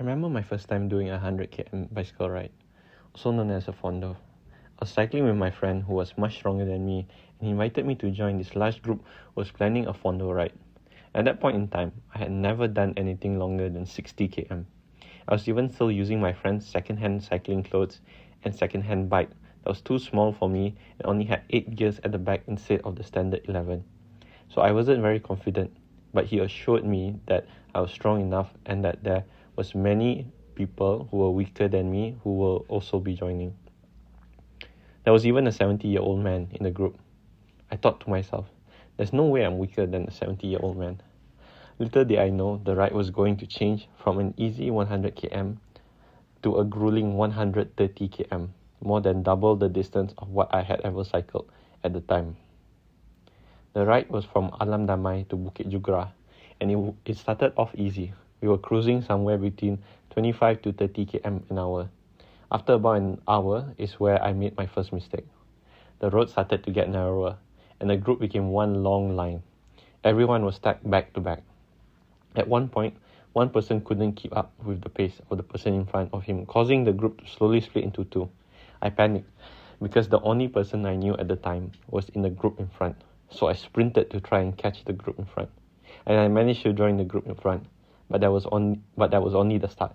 I remember my first time doing a 100 km bicycle ride, also known as a fondo. I was cycling with my friend who was much stronger than me, and he invited me to join this large group who was planning a fondo ride. At that point in time, I had never done anything longer than 60 km. I was even still using my friend's second-hand cycling clothes and second-hand bike that was too small for me and only had 8 gears at the back instead of the standard 11. So I wasn't very confident, but he assured me that I was strong enough and that there was many people who were weaker than me who will also be joining. There was even a 70-year-old man in the group. I thought to myself, there's no way I'm weaker than a 70-year-old man. Little did I know the ride was going to change from an easy 100 km to a grueling 130 km, more than double the distance of what I had ever cycled at the time. The ride was from Alam Damai to Bukit Jugra, and it started off easy. We were cruising somewhere between 25 to 30 km an hour. After about an hour is where I made my first mistake. The road started to get narrower, and the group became one long line. Everyone was stacked back to back. At one point, one person couldn't keep up with the pace of the person in front of him, causing the group to slowly split into two. I panicked, because the only person I knew at the time was in the group in front. So I sprinted to try and catch the group in front. And I managed to join the group in front, but that was only the start.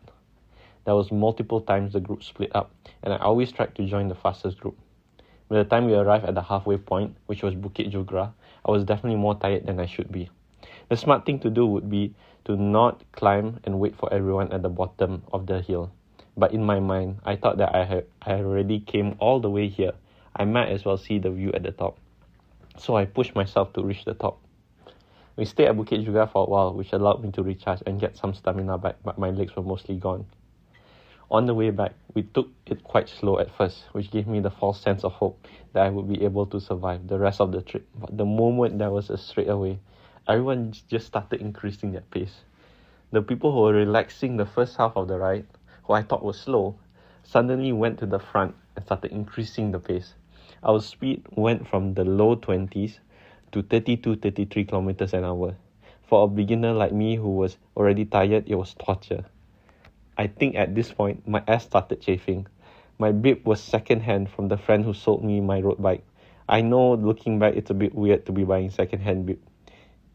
There was multiple times the group split up, and I always tried to join the fastest group. By the time we arrived at the halfway point, which was Bukit Jugra, I was definitely more tired than I should be. The smart thing to do would be to not climb and wait for everyone at the bottom of the hill. But in my mind, I thought that I already came all the way here. I might as well see the view at the top. So I pushed myself to reach the top. We stayed at Bukit Jugra for a while, which allowed me to recharge and get some stamina back, but my legs were mostly gone. On the way back, we took it quite slow at first, which gave me the false sense of hope that I would be able to survive the rest of the trip. But the moment there was a straightaway, everyone just started increasing their pace. The people who were relaxing the first half of the ride, who I thought was slow, suddenly went to the front and started increasing the pace. Our speed went from the low 20s to 32-33 kilometers an hour. For a beginner like me who was already tired, it was torture. I think at this point, my ass started chafing. My bib was second-hand from the friend who sold me my road bike. I know, looking back, it's a bit weird to be buying second-hand bib.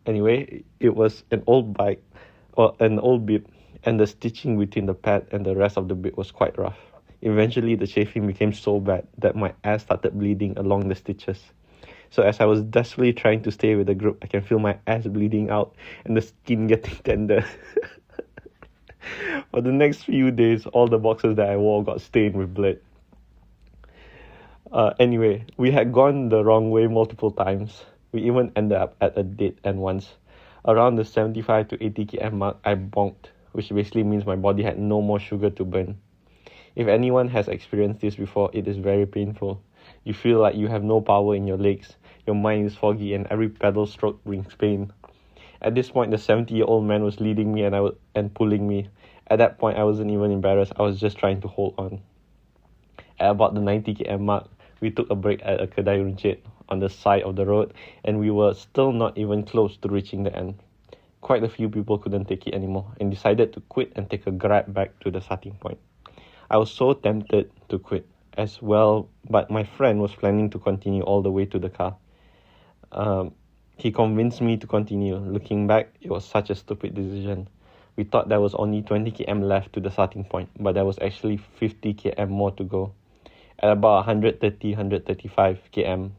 Anyway, it was an old bike, or an old bib, and the stitching between the pad and the rest of the bib was quite rough. Eventually, the chafing became so bad that my ass started bleeding along the stitches. So as I was desperately trying to stay with the group, I can feel my ass bleeding out and the skin getting tender. For the next few days, all the boxes that I wore got stained with blood. Anyway, we had gone the wrong way multiple times. We even ended up at a dead end once. Around the 75 to 80 km mark, I bonked, which basically means my body had no more sugar to burn. If anyone has experienced this before, it is very painful. You feel like you have no power in your legs, your mind is foggy, and every pedal stroke brings pain. At this point, the 70-year-old man was leading me and pulling me. At that point, I wasn't even embarrassed. I was just trying to hold on. At about the 90 km mark, we took a break at a Kedai Runcit on the side of the road, and we were still not even close to reaching the end. Quite a few people couldn't take it anymore and decided to quit and take a grab back to the starting point. I was so tempted to quit as well, but my friend was planning to continue all the way to the car. He convinced me to continue. Looking back, it was such a stupid decision. We thought there was only 20 km left to the starting point, but there was actually 50 km more to go. At about 135 km,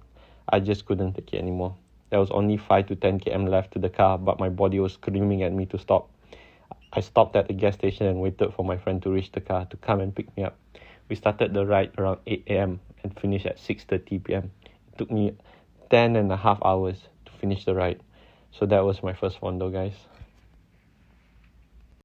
I just couldn't take it anymore. There was only 5 to 10 km left to the car, but my body was screaming at me to stop. I stopped at the gas station and waited for my friend to reach the car to come and pick me up. We started the ride around 8 a.m. and finished at 6:30 p.m. It took me 10.5 hours to finish the ride. So that was my first fondo, guys.